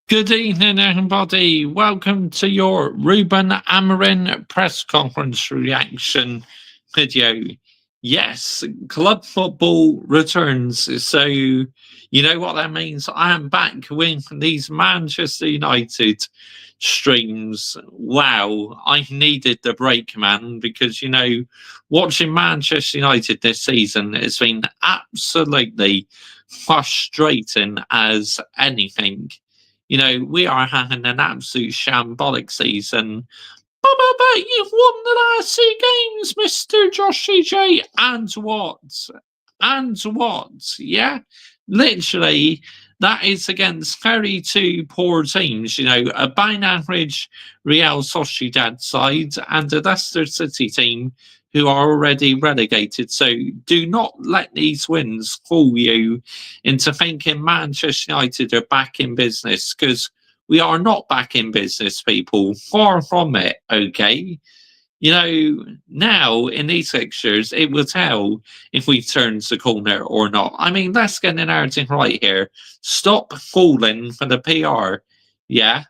Good evening, everybody. Welcome to your Ruben Amorim press conference reaction video. Yes, club football returns. So, you know what that means? I am back with these Manchester United streams. Wow, I needed the break, man, because, watching Manchester United this season has been absolutely frustrating as anything. We are having an absolute shambolic season. But you've won the last 2 games, Mr. Joshy J. And what? And what? Yeah? Literally, that is against very two poor teams. A bang average Real Sociedad side and a Leicester City team who are already relegated. So do not let these wins fool you into thinking Manchester United are back in business, because we are not back in business, people. Far from it, okay? Now in these fixtures, it will tell if we turned the corner or not. I mean, let's get the narrative right here. Stop falling for the PR, yeah?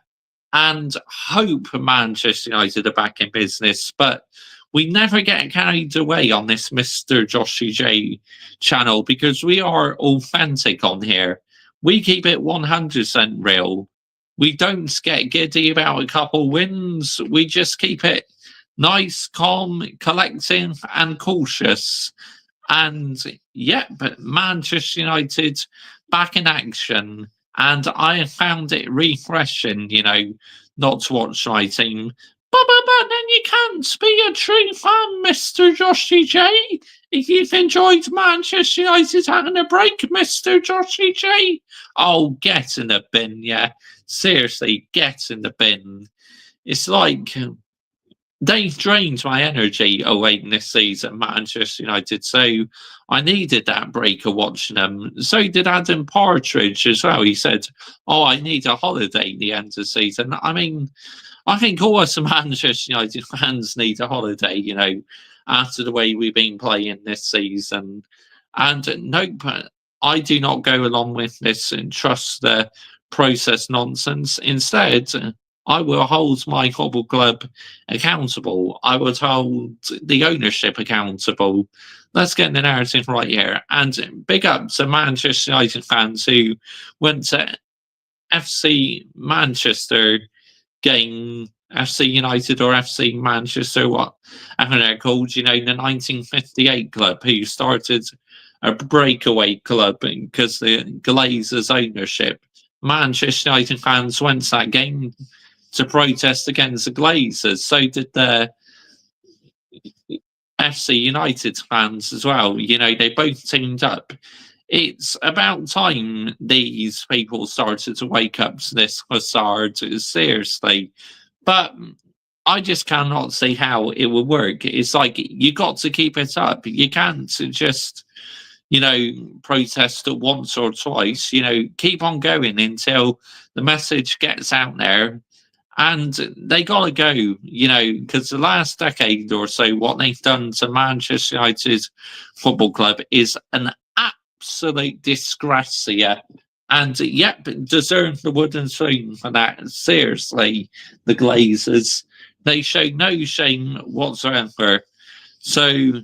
And hope Manchester United are back in business. But we never get carried away on this Mr. Joshy J channel, because we are authentic on here. We keep it 100% real. We don't get giddy about a couple wins. We just keep it nice, calm, collective, and cautious. And but Manchester United back in action. And I found it refreshing, not to watch my team. But then you can't be a true fan, Mr. Joshy J. If you've enjoyed Manchester United having a break, Mr. Joshy J. Oh, get in the bin, yeah. Seriously, get in the bin. It's like they've drained my energy away in this season, Manchester United. So I needed that break of watching them. So did Adam Partridge as well. He said, "Oh, I need a holiday at the end of the season." I mean, I think all us Manchester United fans need a holiday, after the way we've been playing this season. And nope, I do not go along with this and trust the process nonsense. Instead, I will hold my football club accountable. I will hold the ownership accountable. Let's get the narrative right here. And big up to Manchester United fans who went to FC Manchester game, FC United or FC Manchester, whatever they're called, the 1958 club who started a breakaway club because the Glazers' ownership. Manchester United fans went to that game to protest against the Glazers. So did the FC United fans as well. They both teamed up. It's about time these people started to wake up to this facade, seriously. But I just cannot see how it will work. It's like you got to keep it up. You can't just, protest once or twice. Keep on going until the message gets out there. And they got to go, because the last decade or so, what they've done to Manchester United Football Club is an absolute disgrace here. And deserve the wooden spoon for that. Seriously, the Glazers, they show no shame whatsoever. So,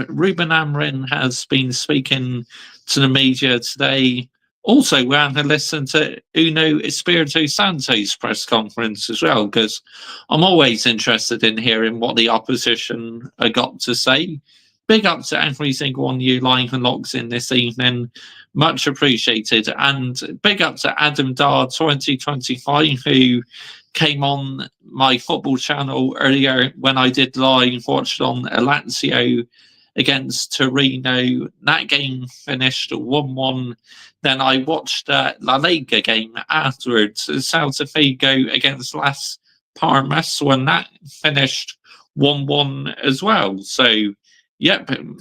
Ruben Amorim has been speaking to the media today. Also, we're going to listen to Uno Espirito Santo's press conference as well, because I'm always interested in hearing what the opposition have got to say. Big up to every single one of you live and logs in this evening. Much appreciated. And big up to Adam Dar 2025, who came on my football channel earlier when I did live, watched on Lazio against Torino. That game finished 1-1. Then I watched La Liga game afterwards, Celta Vigo against Las Palmas, when that finished 1-1 as well. So,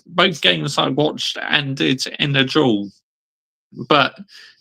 both games I watched ended in a draw. But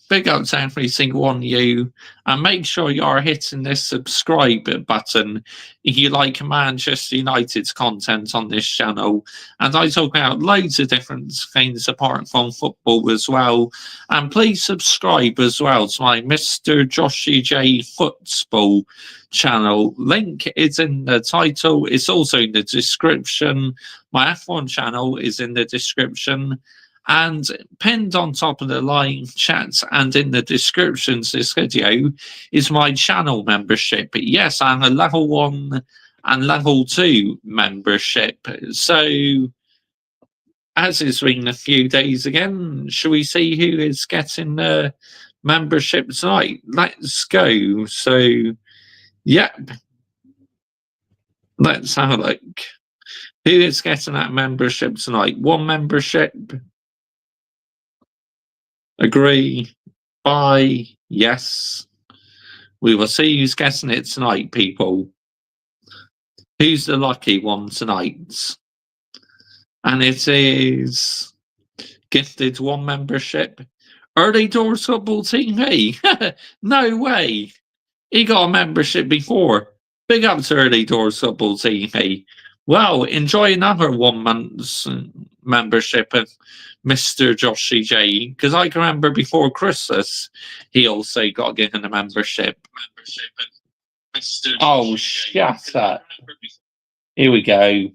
Big up to every single one of you. And make sure you're hitting this subscribe button if you like Manchester United's content on this channel. And I talk about loads of different things apart from football as well. And please subscribe as well to my Mr. Joshy J Football channel. Link is in the title. It's also in the description. My F1 channel is in the description. And pinned on top of the live chat and in the descriptions this video is my channel membership. Yes, I'm a level 1 and level 2 membership. So, as it's been a few days again, shall we see who is getting the membership tonight? Let's go. So, yep. Let's have a look. Who is getting that membership tonight? 1 membership. Agree. Bye. Yes. We will see who's getting it tonight, people. Who's the lucky one tonight? And it is gifted 1 membership. Early Doors Football TV. No way. He got a membership before. Big up to Early Doors Football TV. Well, enjoy another 1 month's membership of Mr. Joshy J, because I can remember before Christmas he also got given a membership. Oh, shut up. Here we go.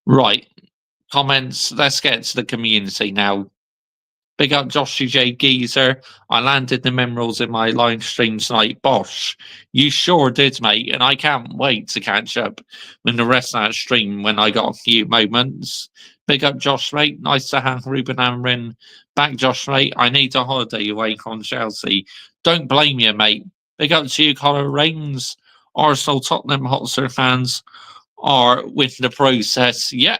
Right. Comments. Let's get to the community now. Big up Joshy J Geezer. I landed the minerals in my live stream tonight. Bosh. You sure did, mate. And I can't wait to catch up with the rest of that stream when I got a few moments. Big up Josh, mate. Nice to have Ruben Amorim back, Josh, mate. I need a holiday away from Chelsea. Don't blame you, mate. Big up to you, Colin Rains. Arsenal, Tottenham Hotspur fans are with the process. Yep.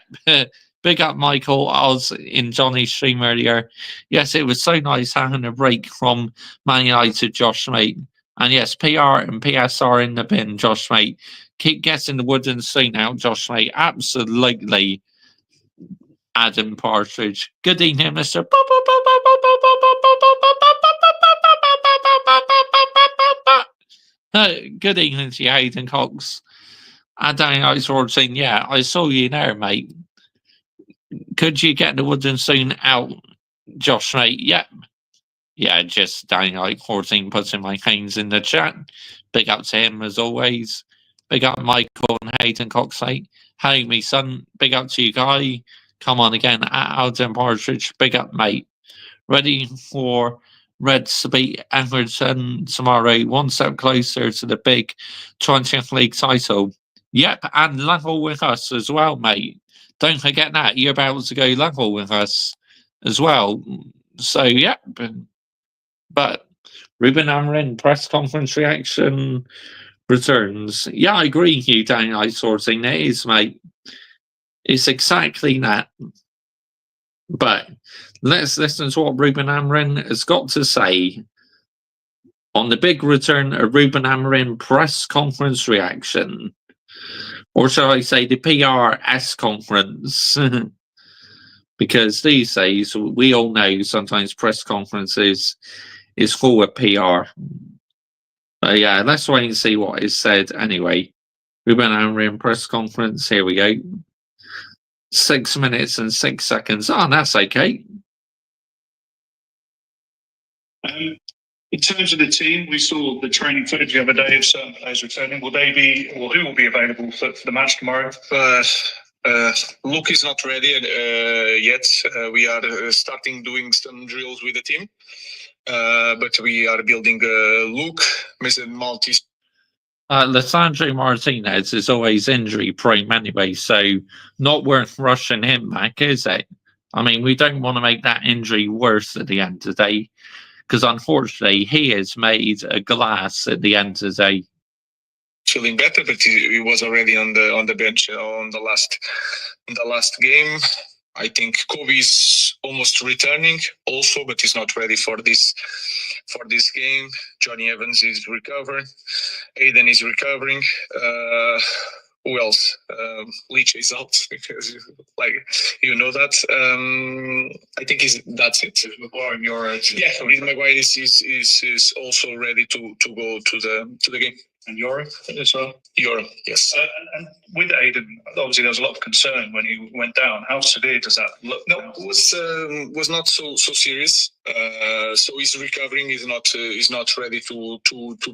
Big up, Michael. I was in Johnny's stream earlier. Yes, it was so nice having a break from Man United, Josh, mate. And yes, PR and PSR in the bin, Josh, mate. Keep getting the wooden spoon out, Josh, mate. Absolutely. Adam Partridge. Good evening, Mr. Good evening to you, Hayden Cox. I don't know, it's all saying, yeah, I saw you there, mate. Could you get the wooden spoon out, Josh, mate? Yep. Yeah, just down like 14 putting my hands in the chat. Big up to him as always. Big up Michael and Hayden Cox, mate. Hey, me son. Big up to you, guy. Come on again at Alden Partridge. Big up, mate. Ready for Reds to beat Everton tomorrow. 1 step closer to the big 20th League title. Yep, and level with us as well, mate. Don't forget that. You're about to go level with us as well. So, yep. But Ruben Amorim press conference reaction returns. Yeah, I agree with you, Daniel. I sorting it is, mate. It's exactly that. But let's listen to what Ruben Amorim has got to say on the big return of Ruben Amorim press conference reaction. Or shall I say the PRS conference? Because these days, we all know sometimes press conferences is full of PR. But yeah, let's wait and see what is said anyway. Ruben Amorim press conference, here we go. 6 minutes and 6 seconds. Oh, that's okay. In terms of the team, we saw the training footage the other day of certain players returning. Will they be, or who will be available for the match tomorrow? Luke is not ready yet. We are starting doing some drills with the team, but we are building Luke, Mr. Maltese. Lissandro Martinez is always injury prone anyway, so not worth rushing him back, is it? I mean, we don't want to make that injury worse at the end of the day, because unfortunately he is made of glass at the end of the day. Feeling better, but he was already on the bench on the last game. I think Kobe is almost returning also, but he's not ready for this game. Johnny Evans is recovering. Aiden is recovering. who else? Leach is out because, like, you know that. I think that's it. Maguire and Euro. Yeah, Maguire is also ready to go to the game. And Euro as well. Euro, yes. And with Aiden, obviously there was a lot of concern when he went down. How severe does that look? No, now? it was not so serious. So he's recovering. He's not ready to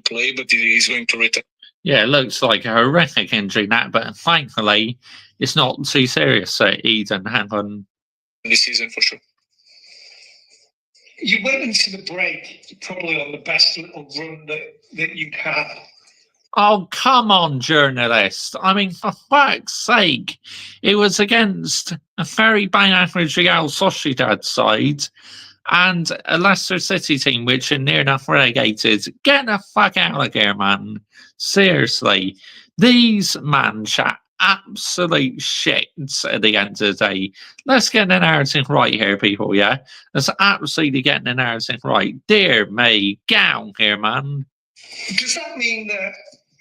play, but he's going to return. Yeah, it looks like a horrific injury, that, but thankfully it's not too serious. So Eden, hang on. This season for sure. You went into the break probably on the best little run that you had. Oh, come on, journalist. I mean, for fuck's sake. It was against a very bang average Real Sociedad side and a Leicester City team which are near enough relegated. Get the fuck out of here, man. Seriously. These man chat absolute shit at the end of the day. Let's get the narrative right here, people, yeah? Let's absolutely get the narrative right. Dear me, get out here, man. Does that mean that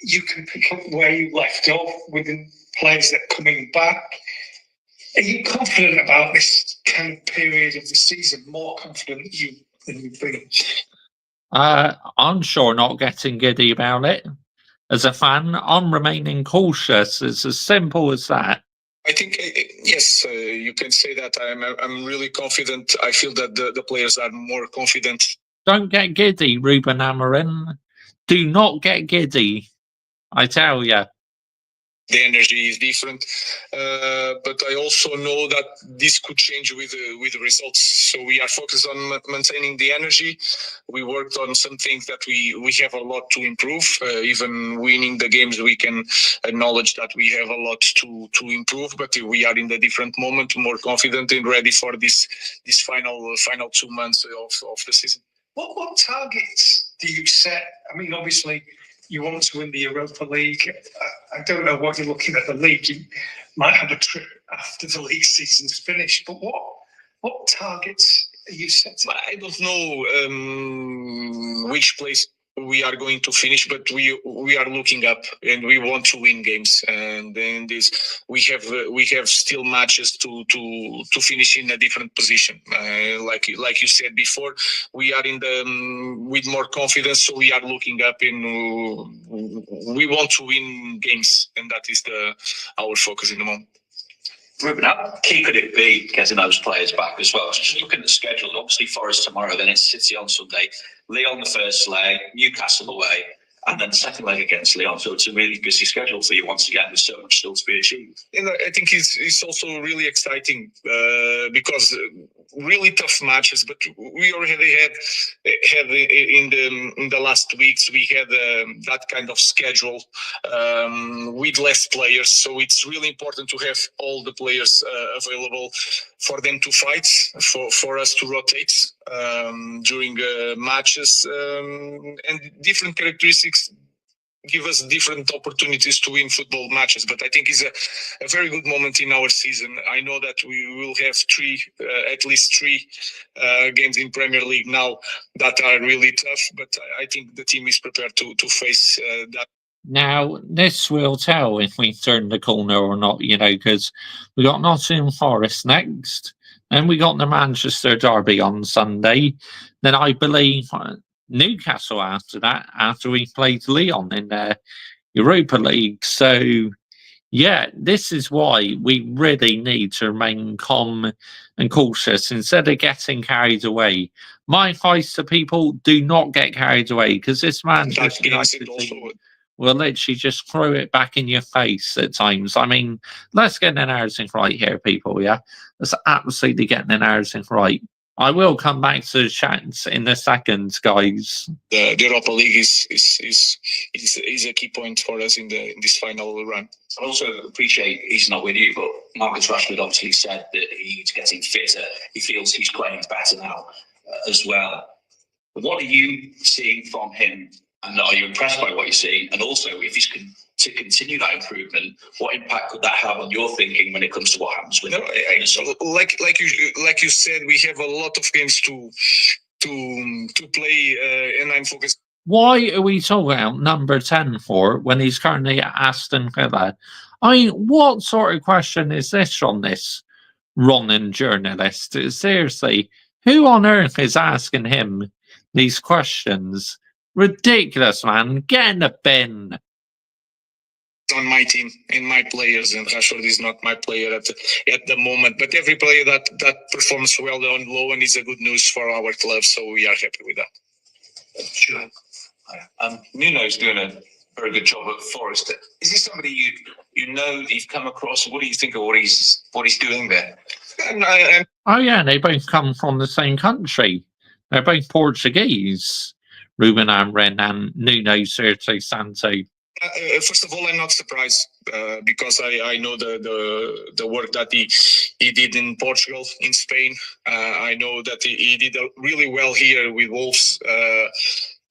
you can pick up where you left off with the players that are coming back? Are you confident about this kind of period of the season? More confident than you've been? I'm sure not getting giddy about it. As a fan, I'm remaining cautious. It's as simple as that. I think yes, you can say that. I'm really confident. I feel that the players are more confident. Don't get giddy, Ruben Amorim. Do not get giddy. I tell ya. The energy is different, but I also know that this could change with the results. So we are focused on maintaining the energy. We worked on some things that we have a lot to improve. Even winning the games, we can acknowledge that we have a lot to improve. But we are in a different moment, more confident and ready for this final 2 months of the season. What targets do you set? I mean, obviously, you want to win the Europa League. I don't know what you're looking at the league. You might have a trip after the league season's finished. But what targets are you setting? I don't know which place we are going to finish, but we are looking up and we want to win games. And then we have still matches to finish in a different position. Like you said before, we are with more confidence, so we are looking up and we want to win games, and that is our focus in the moment. Ruben, how key could it be getting those players back as well? Just looking at the schedule, obviously Forest tomorrow, then it's City on Sunday, Lyon the first leg, Newcastle away, and then the second leg against Lyon. So it's a really busy schedule for you once again. There's so much still to be achieved. And I think it's also really exciting because really tough matches. But we already had in the last weeks we had that kind of schedule with less players. So it's really important to have all the players available for them to fight, for us to rotate during matches, and different characteristics give us different opportunities to win football matches. But I think it's a very good moment in our season. I know that we will have at least three games in Premier League now that are really tough, but I think the team is prepared to face that. Now, this will tell if we turn the corner or not, because we got Nottingham Forest next, then we got the Manchester Derby on Sunday, then I believe Newcastle after that, after we played Lyon in the Europa League. So, yeah, this is why we really need to remain calm and cautious instead of getting carried away. My advice to people, do not get carried away, because this Manchester United team will literally just throw it back in your face at times. I mean, let's get the narrative right here, people, yeah? Let's absolutely get the narrative right. I will come back to the chats in a second, guys. The Europa League is a key point for us in this final run. I also appreciate he's not with you, but Marcus Rashford obviously said that he's getting fitter. He feels he's playing better now as well. What are you seeing from him? And are you impressed by what you're seeing? And also, if he's to continue that improvement, what impact could that have on your thinking when it comes to what happens with him? Like you said, we have a lot of games to play, and I'm focused. Why are we talking about number 10 for when he's currently at Aston Villa? I mean, what sort of question is this from this running journalist? Seriously, who on earth is asking him these questions? Ridiculous, man. Get in the bin. On my team and my players, and Rashford is not my player at the moment. But every player that performs well on loan is a good news for our club, so we are happy with that. Sure. Nuno's doing a very good job at Forest. Is he somebody you know that you've come across? What do you think of what he's doing there? Oh yeah, they both come from the same country. They're both Portuguese. Ruben Amorim and Nuno Certo Santo. First of all, I'm not surprised because I know the work that he did in Portugal, in Spain. I know that he did really well here with Wolves.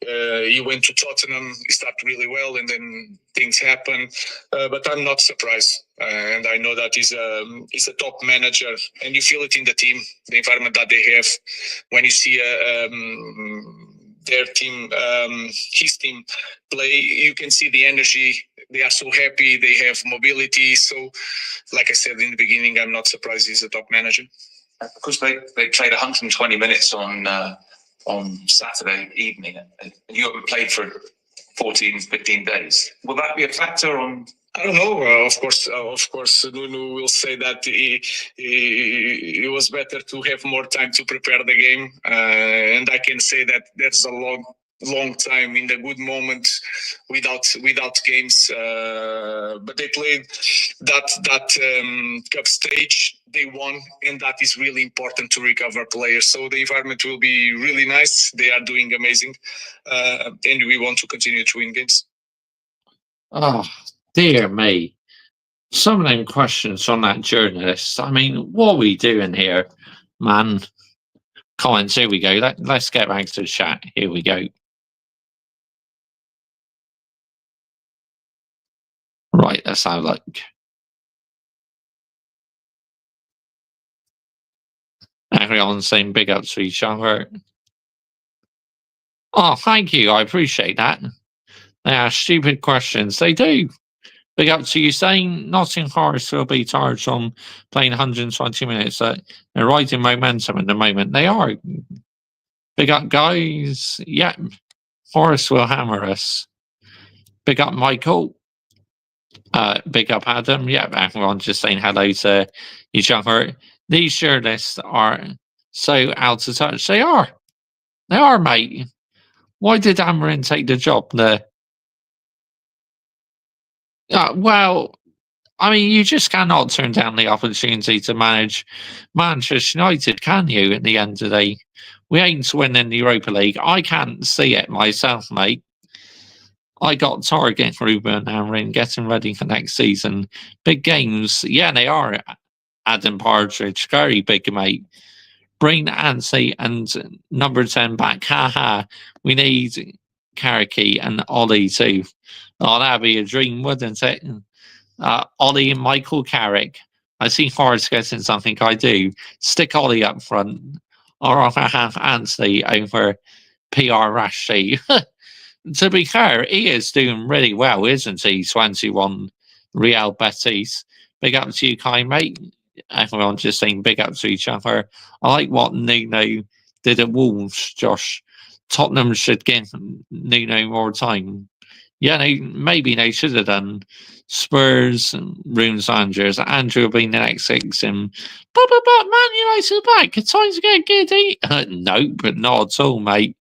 He went to Tottenham, he started really well, and then things happen. But I'm not surprised, and I know that he's a top manager, and you feel it in the team, the environment that they have. When you see their team, his team play, you can see the energy. They are so happy. They have mobility. So, like I said in the beginning, I'm not surprised he's a top manager. Because they played 120 minutes on Saturday evening, and you haven't played for 14, 15 days. Will that be a factor on? I don't know. Of course, Nuno will say that it was better to have more time to prepare the game, and I can say that that's a long time in the good moments without games. But they played that cup stage. They won, and that is really important to recover players. So the environment will be really nice. They are doing amazing, and we want to continue to win games. Oh, dear me. Some of them questions on that journalist. I mean, what are we doing here, man? Comments, here we go. Let's get back to the chat. Here we go. Right, let's have a look. Everyone's saying big ups to each other. Oh, thank you. I appreciate that. They are stupid questions. They do. Big up to you saying Nottingham Forest will be charged on playing 120 minutes. They're riding momentum at the moment. They are. Big up, guys. Yep. Forest will hammer us. Big up, Michael. Big up, Adam. Yep. Everyone just saying hello to each other. These journalists are so out of touch. They are. They are, mate. Why did Amorim take the job there? Well, I mean, you just cannot turn down the opportunity to manage Manchester United, can you, at the end of the day? We aim to win in the Europa League. I can't see it myself, mate. I got target Ruben Amorim getting ready for next season. Big games. Yeah, they are. Adam Partridge, very big, mate. Bring Anthony and number 10 back. Haha. We need Karaki and Ollie too. Oh, that'd be a dream, wouldn't it? Ollie and Michael Carrick. I see Forrest getting something. I do. Stick Ollie up front. Or I'll have Anthony over PR Rashi. To be fair, he is doing really well, isn't he? 21 Real Betis. Big up to you, Kai, mate. Everyone just saying big up to each other. I like what Nuno did at Wolves, Josh. Tottenham should give Nuno more time. Yeah, maybe they should have done. Spurs, Room Sanders, Andrew will be the next 6. And Man United back. Time to get giddy. No, but not at all, mate.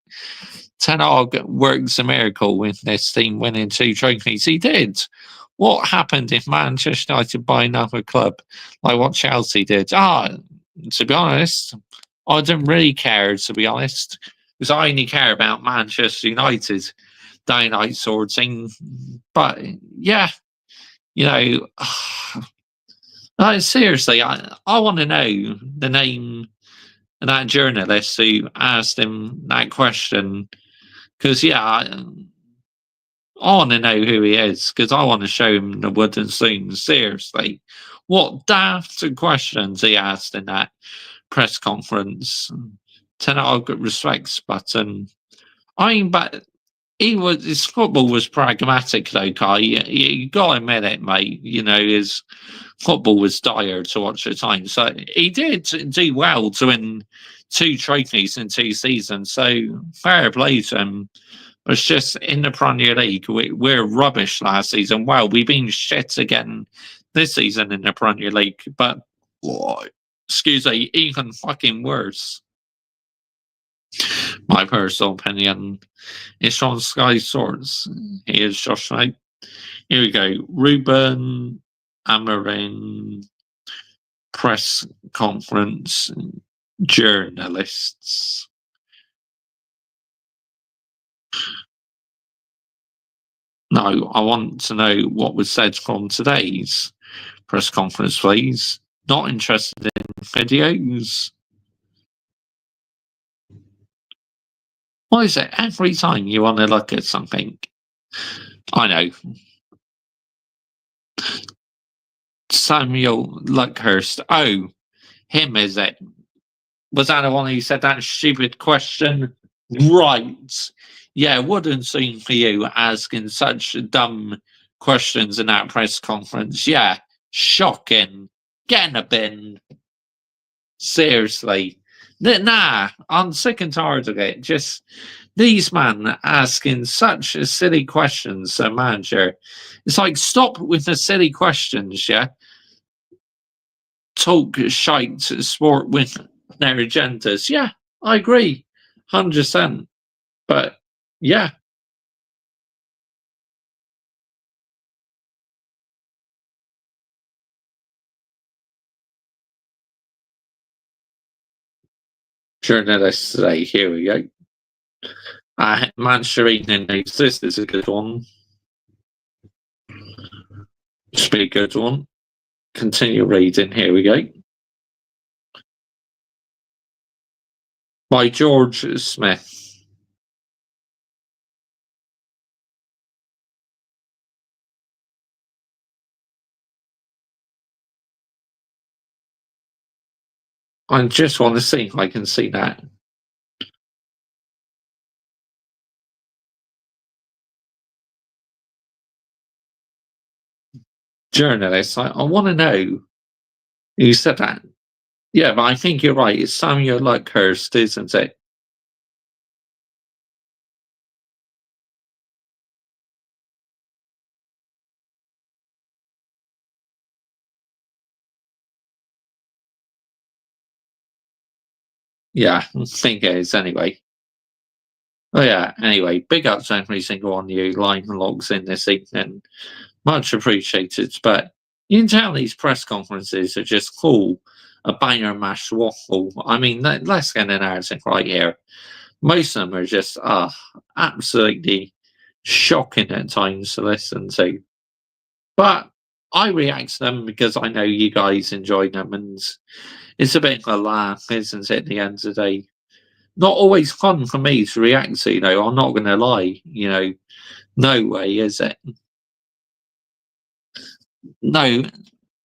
Ten Hag works a miracle with this team winning 2 trophies. He did. What happened if Manchester United buy another club like what Chelsea did? To be honest, I don't really care, to be honest, because I only care about Manchester United dynamite sort of thing. But yeah, you know, seriously, I want to know the name of that journalist who asked him that question. Because, yeah, I want to know who he is, because I want to show him the wooden spoon. Seriously. What daft questions he asked in that press conference. Ten Hag respects, but, but his football was pragmatic though, Kai. You got to admit it, mate. You know, his football was dire to watch at times. So he did do well to win 2 trophies in 2 seasons. So fair play to him. But it's just in the Premier League, we're rubbish last season. Well, we've been shit again this season in the Premier League. But, excuse me, even fucking worse. My personal opinion is from Sky Source. Here's Josh Knight. Here we go. Ruben, Amorim, press conference, journalists. No, I want to know what was said from today's press conference, please. Not interested in videos. Why is it every time you want to look at something? I know. Samuel Luckhurst. Oh, him, is it? Was that the one who said that stupid question? Right. Yeah, wouldn't seem for you asking such dumb questions in that press conference. Yeah, shocking. Get in a bin. Seriously. Nah, I'm sick and tired of it. Just these men asking such silly questions, manager. It's like, stop with the silly questions, yeah? Talk shite sport with their agendas. Yeah, I agree. 100%. But, yeah. Journalists today, here we go. Manchester Evening News, this is a good one. Should be a good one. Continue reading, here we go. By George Smith. I just want to see if I can see that. Journalists, I want to know who said that. Yeah, but I think you're right. It's Samuel Luckhurst, isn't it? Yeah, I think it is anyway. Oh yeah, anyway, big ups to every single one of you line and logs in this evening. Much appreciated. But you can tell these press conferences are just cool. A banger mash waffle. I mean, let's get an narrative right here. Most of them are just absolutely shocking at times to listen to. But I react to them because I know you guys enjoy them, and it's a bit of a laugh, isn't it, at the end of the day? Not always fun for me to react to, I'm not going to lie, no way, is it? No,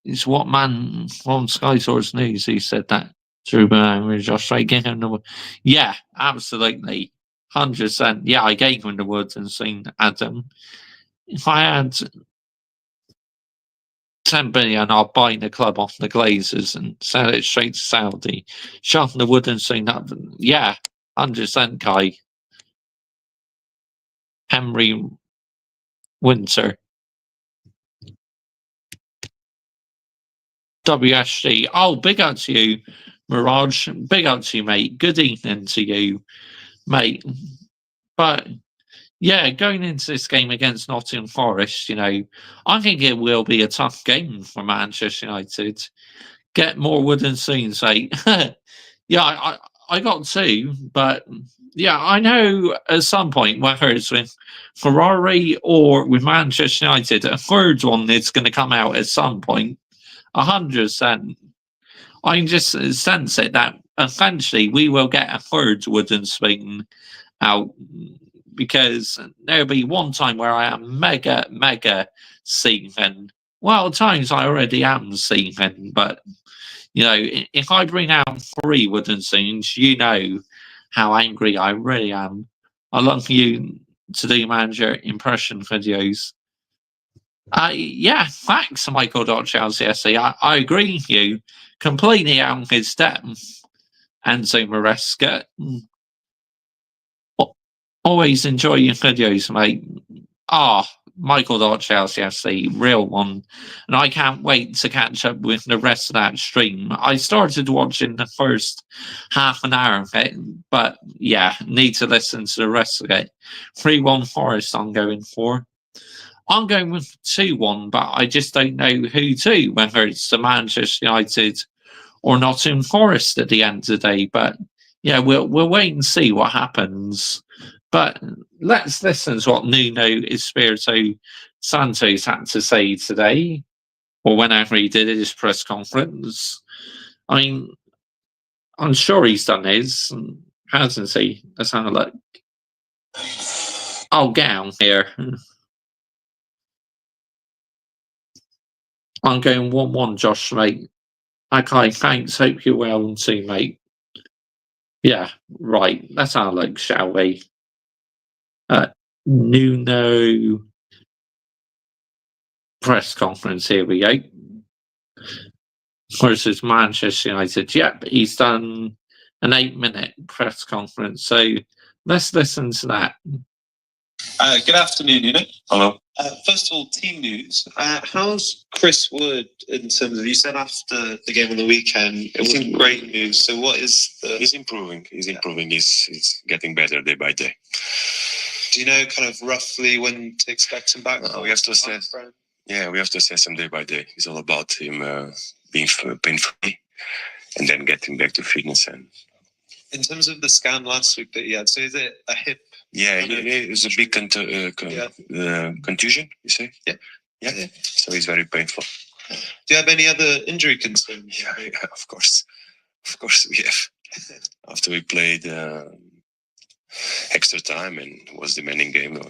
it's what man from Sky Source News who said that to Ruben Josh Ray gave him the. Yeah, absolutely. 100%. Yeah, I gave him the words and seen Adam. If I had 10 billion, I'll buy the club off the Glazers and sell it straight to Saudi. Sharpen the wood and seen that. Yeah, 100% Kai. Henry Winter. WSG. Oh, big up to you, Mirage. Big up to you, mate. Good evening to you, mate. But yeah, going into this game against Nottingham Forest, I think it will be a tough game for Manchester United. Get more wooden scenes, mate. Yeah, I got 2, but yeah, I know at some point, whether it's with Ferrari or with Manchester United, a third one is going to come out at some point. 100%. I can just sense it that eventually we will get a third wooden swing out, because there'll be one time where I am mega seething. Well, at times I already am seething, but if I bring out 3 wooden scenes, you know how angry I really am. I love you to do manager impression videos. Yeah, thanks, Michael.Chelsea. I agree with you completely on his depth. Enzo Maresca. Always enjoy your videos, mate. Michael.Chelsea, real one. And I can't wait to catch up with the rest of that stream. I started watching the first half an hour of it, but yeah, need to listen to the rest of it. 3-1 Forest I'm going for. I'm going with 2-1, but I just don't know who to, whether it's the Manchester United or Nottingham Forest at the end of the day. But yeah, we'll wait and see what happens. But let's listen to what Nuno Espirito Santos had to say today, or whenever he did his press conference. I mean, I'm sure he's done his, hasn't he? Let's have a look. I'll get on here. I'm going 1-1, Josh, mate. Okay, thanks. Hope you're well too, mate. Yeah, right. Let's have a look, shall we? Nuno press conference. Here we go. Versus Manchester United. Yep, he's done an 8-minute press conference. So let's listen to that. Good afternoon, Nuno. Hello. First of all, team news. How's Chris Wood in terms of, you said after the game on the weekend, it wasn't great news. So what is the... He's improving. He's improving. He's getting better day by day. Do you know kind of roughly when to expect him back? We have to assess. Yeah, we have to assess him day by day. It's all about him being pain-free and then getting back to fitness. And in terms of the scan last week that he had, so is it a hip? Yeah, it was a big contusion, you say? Yeah. So it's very painful. Do you have any other injury concerns? Yeah, of course. Of course we have. After we played extra time and it was demanding game, we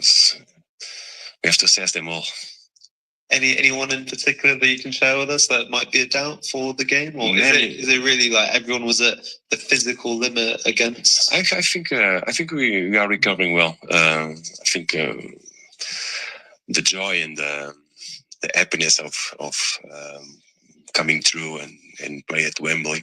have to assess them all. Anyone in particular that you can share with us that might be a doubt for the game, or is it really like everyone was at the physical limit against? I think we are recovering well. I think the joy and the happiness of coming through and play at Wembley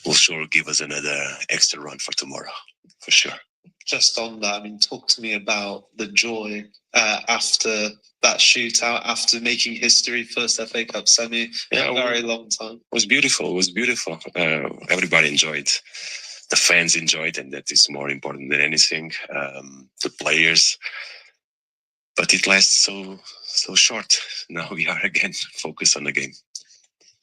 will sure give us another extra run for tomorrow, for sure. Just on that, I mean, talk to me about the joy after that shootout, after making history, first FA Cup semi in a very long time. It was beautiful. Everybody enjoyed. The fans enjoyed, and that is more important than anything. The players, but it lasts so short. Now we are again focused on the game.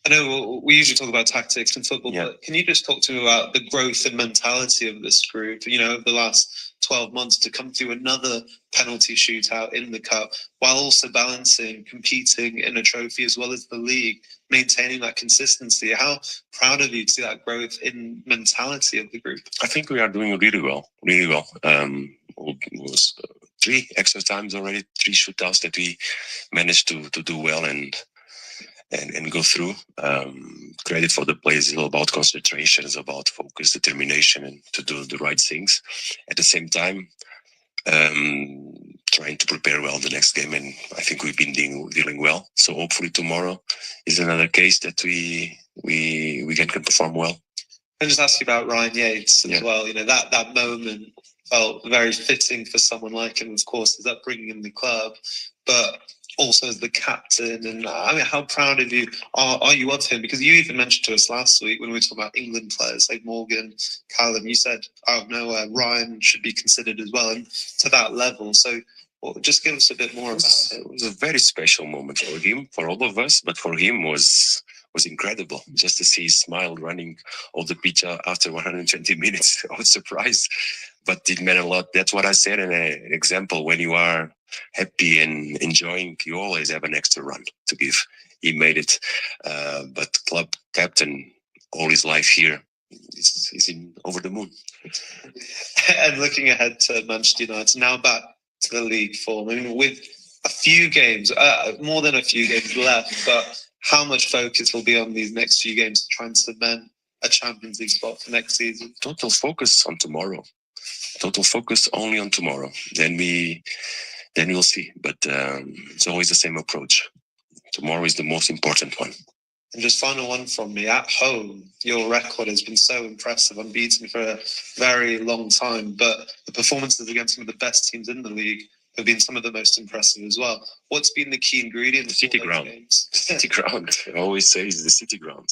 I know we usually talk about tactics in football, but can you just talk to me about the growth and mentality of this group, over the last 12 months to come through another penalty shootout in the cup while also balancing, competing in a trophy as well as the league, maintaining that consistency? How proud of you to see that growth in mentality of the group? I think we are doing really well. It was 3 extra times already, 3 shootouts that we managed to do well and go through. Credit for the players is all about concentration, it's about focus, determination, and to do the right things. At the same time, trying to prepare well the next game, and I think we've been dealing well. So hopefully tomorrow is another case that we can perform well. And just ask you about Ryan Yates as well. That moment felt very fitting for someone like him. Of course, his upbringing in the club, but also as the captain. And I mean, how proud of you are you of him? Because you even mentioned to us last week when we were talking about England players like Morgan, Callum, you said, Ryan should be considered as well, and to that level. So just give us a bit more about it. It was a very special moment for him, for all of us, but for him was incredible. Just to see his smile running all the pitch after 120 minutes. I was surprised, but it meant a lot. That's what I said in an example. When you are happy and enjoying, you always have an extra run to give. He made it, but club captain all his life here is in over the moon. And looking ahead to Manchester United, now back to the league form. I mean, with a few games, more than a few games left, but how much focus will be on these next few games to try and cement a Champions League spot for next season? Total focus on tomorrow. Total focus only on tomorrow. Then we'll see. But it's always the same approach. Tomorrow is the most important one. And just final one from me. At home, your record has been so impressive, unbeaten for a very long time. But the performances against some of the best teams in the league have been some of the most impressive as well. What's been the key ingredient? The city ground. City ground. I always say it's the city ground.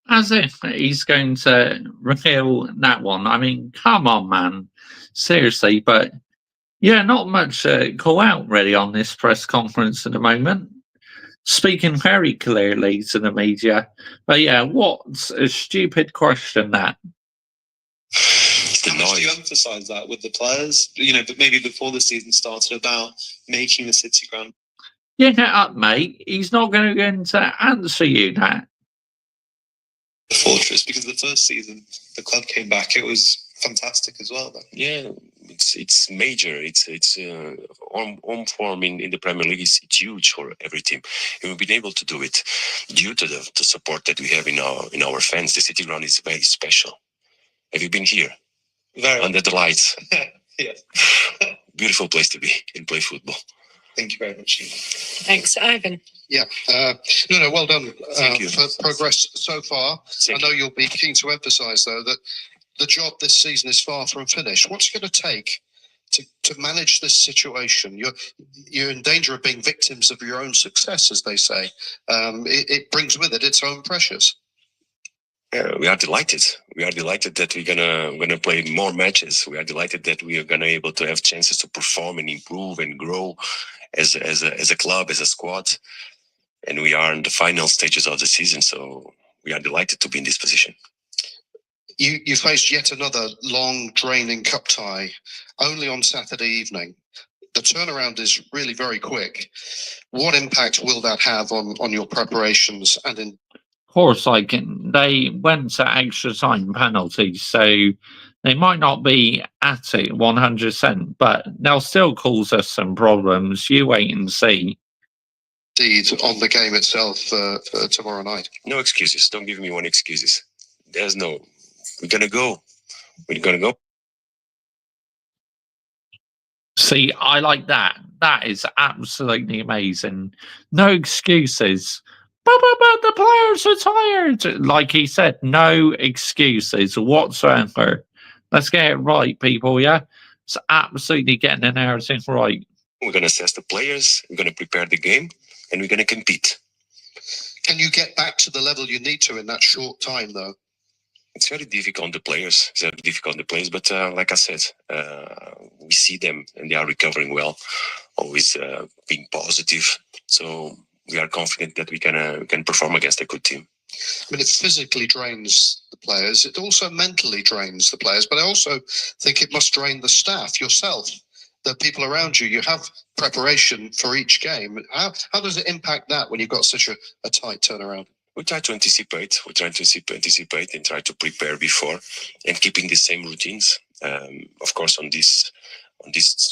As if he's going to reveal that one. I mean, come on, man. Seriously, but yeah, not much call out really on this press conference at the moment. Speaking very clearly to the media. But yeah, what's a stupid question that? How much do you emphasise that with the players? But maybe before the season started about making the city ground. Yeah, get up, mate. He's not going to answer you that. The fortress, because the first season the club came back, it was fantastic as well. Though. Yeah, it's major. It's home form in the Premier League is huge for every team, and we've been able to do it due to the support that we have in our fans. The city ground is very special. Have you been here? Very under the lights. Yeah. Beautiful place to be and play football. Thank you very much. Thanks, Ivan. Yeah, well done Thank you. for progress so far. I know you'll be keen to emphasise, though, that the job this season is far from finished. What's it going to take to manage this situation? You're in danger of being victims of your own success, as they say. It brings with it its own pressures. We are delighted. We are delighted that we're gonna play more matches. We are delighted that we are gonna able to have chances to perform and improve and grow as a club, as a squad. And we are in the final stages of the season, so we are delighted to be in this position. You faced yet another long, draining cup tie only on Saturday evening. The turnaround is really very quick. What impact will that have on your preparations and in? Of course, they went to extra time penalties, so they might not be at it 100%, but they'll still cause us some problems. You wait and see. Indeed, on the game itself for tomorrow night. No excuses. Don't give me one excuses. There's no. We're gonna go. We're gonna go. See, I like that. That is absolutely amazing. No excuses. But the players are tired. Like he said, no excuses whatsoever. Let's get it right, people, yeah? It's absolutely getting the narrative right. We're going to assess the players, we're going to prepare the game, and we're going to compete. Can you get back to the level you need to in that short time, though? It's very difficult on the players. But like I said, we see them and they are recovering well, always being positive. So we are confident that we can perform against a good team. I mean, it physically drains the players. It also mentally drains the players. But I also think it must drain the staff, yourself, the people around you. You have preparation for each game. How does it impact that when you've got such a tight turnaround? We try to anticipate. We try to anticipate and try to prepare before, and keeping the same routines. Of course, on this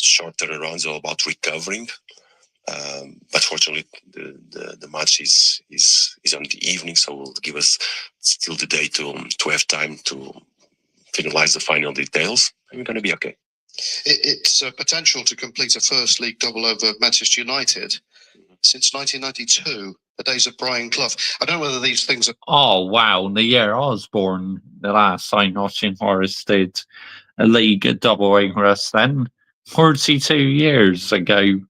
short turnaround, it's all about recovering. But fortunately, the match is on the evening, so will give us still the day to have time to finalize the final details, and we're going to be okay. It's a potential to complete a first league double over Manchester United since 1992, the days of Brian Clough. I don't know whether these things are. Oh, wow. The year I was born, the last time Nottingham Forest did a league double over us then, 42 years ago.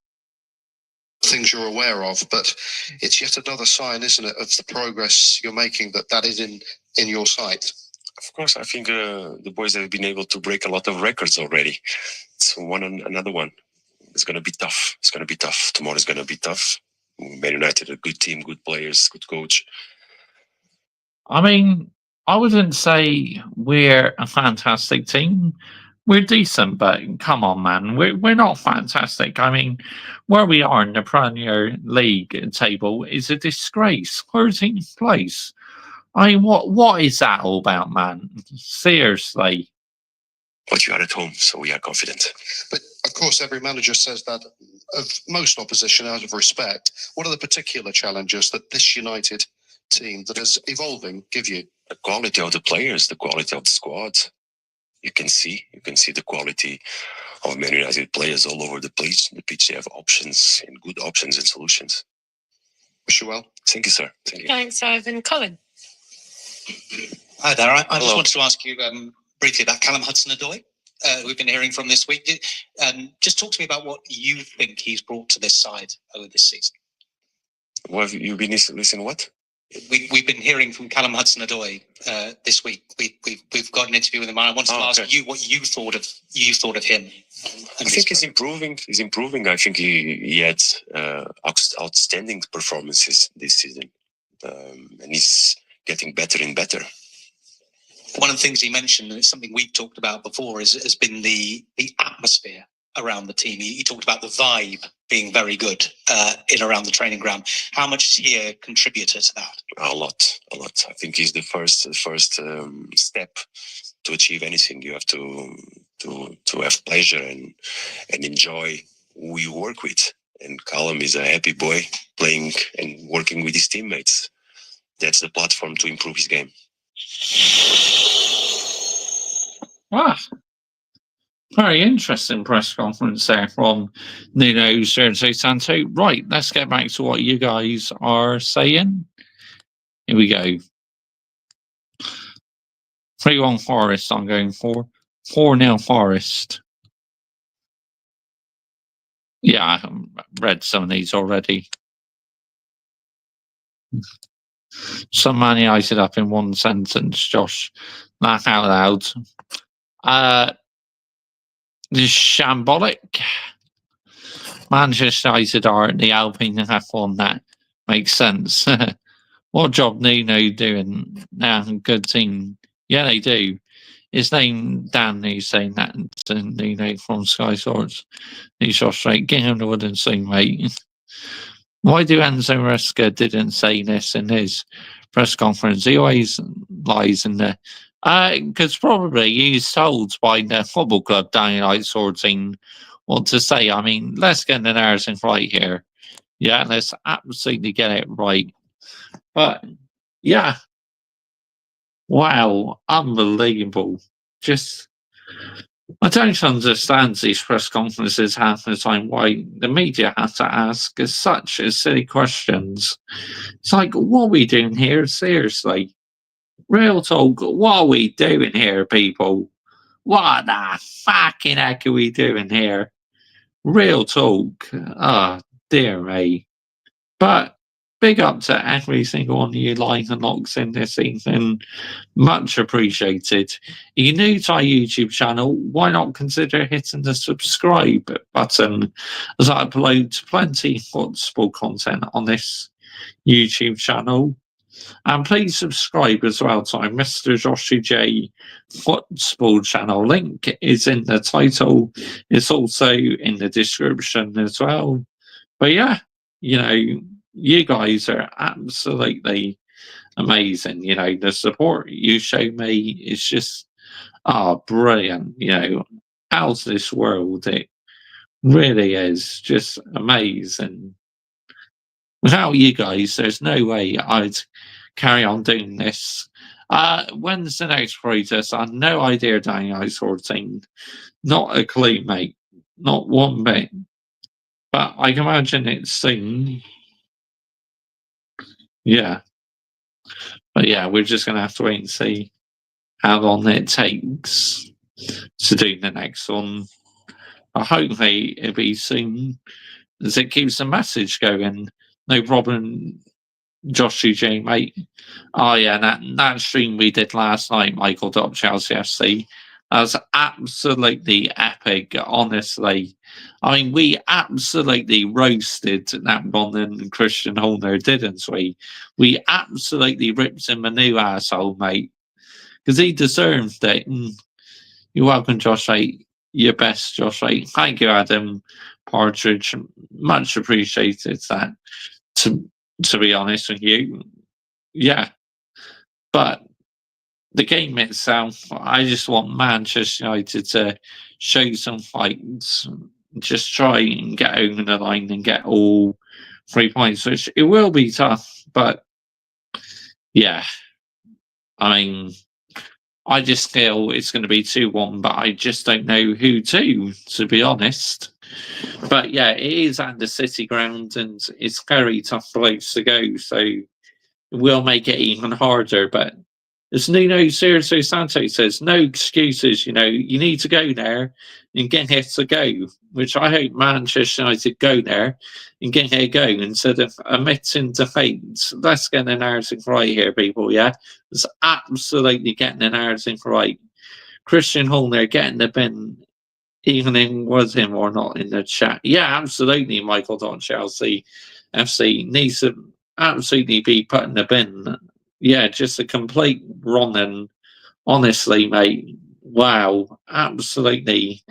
Things you're aware of, but it's yet another sign, isn't it, of the progress you're making, that is in your sight. Of course, I think the boys have been able to break a lot of records already. It's another one. It's going to be tough. Tomorrow is going to be tough. Man United, a good team, good players, good coach. I mean, I wouldn't say we're a fantastic team. We're decent, but come on, man. We're not fantastic. I mean, where we are in the Premier League table is a disgrace. 13th place. I mean, what is that all about, man? Seriously. But you are at home, so we are confident. But of course, every manager says that of most opposition out of respect. What are the particular challenges that this United team that is evolving give you? The quality of the players, the quality of the squad. you can see the quality of Man United players all over the pitch. The pitch, they have options and good options and solutions. Wish you well. Thank you, sir. Thank you. Thanks, Ivan. Colin. Hi there. I just Hello. wanted to ask you briefly about Callum Hudson-Odoi, we've been hearing from this week. Just talk to me about what you think he's brought to this side over this season. What have you been listening? What? We've been hearing from Callum Hudson-Odoi this week. We've got an interview with him. I wanted to ask you what you thought of him. I think he's improving. I think he had outstanding performances this season, and he's getting better and better. One of the things he mentioned, and it's something we've talked about before, has been the atmosphere around the team. He talked about the vibe being very good in around the training ground. How much is he a contributor to that? A lot. I think he's the first step to achieve anything. You have to have pleasure and enjoy who you work with. And Callum is a happy boy playing and working with his teammates. That's the platform to improve his game. Very interesting press conference there from Nuno Sergio Santo. Right, let's get back to what you guys are saying. Here we go. 3-1 Forest I'm going for. 4-0 Forest. Yeah, I read some of these already. Some Man United up in one sentence, Josh. Laugh out loud. Shambolic. Manchester United are the Alpine F1. That makes sense. What job Nuno doing now? Good team. Yeah, they do. His name, Dan, who's saying that to Nuno from Sky Sports. He's shot straight. Get him the wooden swing, mate. Why do Enzo Maresca didn't say this in his press conference? He always lies in there. Because probably he's told by the football club down in sorting what to say. I mean, let's get the narrative right here. Yeah, let's absolutely get it right. But yeah, wow, unbelievable. Just, I don't understand these press conferences half the time. Why the media have to ask such silly questions. It's like, what are we doing here? Seriously. Real talk, what are we doing here, people? What the fucking heck are we doing here? Real talk. Oh, dear me. But big up to every single one of you lines and locks in this season. Much appreciated. If you're new to our YouTube channel, why not consider hitting the subscribe button, as I upload plenty of football content on this YouTube channel. And please subscribe as well to my Mr. Joshy J football channel. Link is in the title. It's also in the description as well. But yeah, you guys are absolutely amazing. The support you show me is just brilliant. Out of this world. It really is just amazing. Without you guys, there's no way I'd carry on doing this. When's the next protest? I have no idea, Danny 14. Not a clue, mate. Not one bit. But I can imagine it's soon. Yeah. But yeah, we're just going to have to wait and see how long it takes to do the next one. Hopefully it'll be soon, as it keeps the message going. No problem, Josh UJ, mate. Oh yeah, that stream we did last night, Michael Chelsea FC, that was absolutely epic, honestly. I mean, we absolutely roasted that one and Christian Horner, didn't we? We absolutely ripped him a new asshole, mate. Because he deserved it. And you're welcome, Josh 8. Your best, Josh 8. Thank you, Adam Partridge. Much appreciated that. To be honest with you, yeah. But the game itself, I just want Manchester United to show some fights, just try and get over the line and get all 3 points, which it will be tough. But yeah, I mean, I just feel it's going to be 2-1, but I just don't know who to be honest. But yeah, it is at the City ground and it's very tough place to go, so it will make it even harder. But as Nuno Sergio Santos says, no excuses, you need to go there and get it to go, which I hope Manchester United go there and get it a go instead of omitting defeat. Let's get the narrative right here, people, yeah? It's absolutely getting the narrative right. Christian Horner getting the bin, evening was him or not in the chat. Yeah, absolutely, Michael Chelsea FC needs to absolutely be put in the bin. Yeah, just a complete running. Honestly, mate, wow, absolutely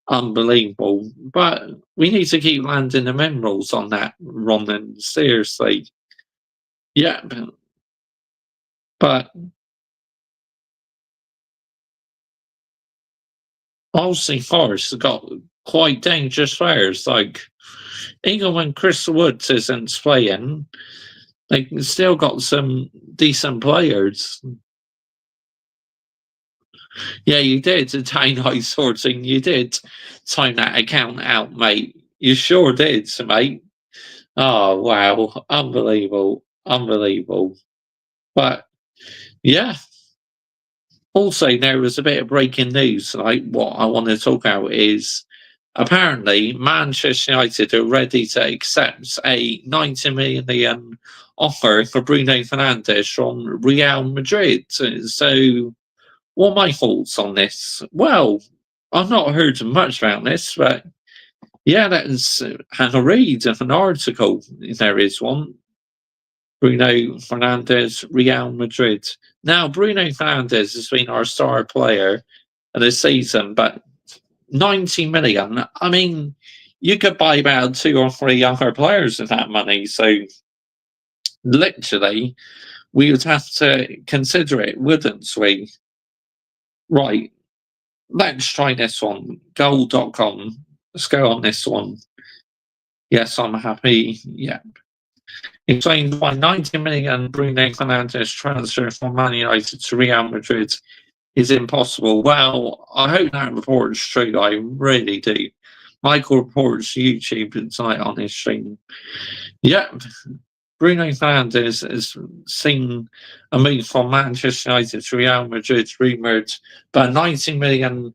unbelievable. But we need to keep landing the minerals on that running, seriously. Yeah, but Aussie Forest got quite dangerous players. Like, even when Chris Woods isn't playing, they still got some decent players. Yeah, you did. To time high sorting, you did time that account out, mate. You sure did, mate. Oh, wow. Unbelievable. Unbelievable. But, yeah. Also, there was a bit of breaking news. Like, what I want to talk about is apparently Manchester United are ready to accept a 90 million offer for Bruno Fernandes from Real Madrid. So, what are my thoughts on this? Well, I've not heard much about this, but yeah, that's have a read of an article. There is one. Bruno Fernandes, Real Madrid. Now, Bruno Fernandes has been our star player of the season, but 90 million. I mean, you could buy about 2 or 3 younger players with that money. So, literally, we would have to consider it, wouldn't we? Right. Let's try this one. Goal.com. Let's go on this one. Yes, I'm happy. Yeah. Explains why 90 million Bruno Fernandes transfer from Man United to Real Madrid is impossible. Well, I hope that report is true. I really do. Michael reports YouTube tonight on his stream. Yep. Bruno Fernandes has seen a move from Manchester United to Real Madrid rumoured, but 90 million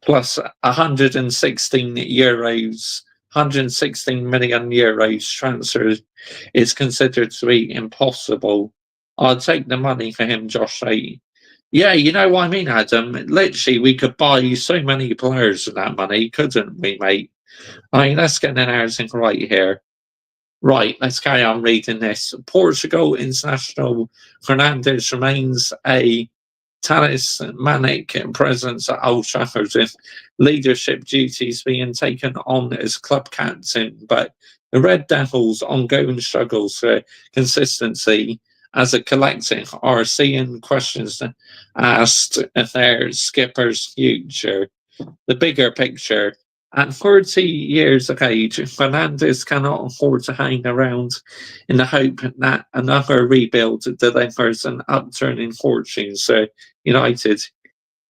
plus 116 euros, 116 million euros transfer is considered to be impossible. I'll take the money for him, Josh. Yeah, you know what I mean, Adam. Literally, we could buy so many players with that money, couldn't we, mate? I mean, let's get the narrative right here. Right, let's carry on reading this. Portugal international Fernandes remains a talismanic presence at Old Trafford, with leadership duties being taken on as club captain, but the Red Devils' ongoing struggles for consistency as a collective are seeing questions asked of their skipper's future. The bigger picture. At 30 years of age, Fernandes cannot afford to hang around in the hope that another rebuild delivers an upturn in fortunes for United.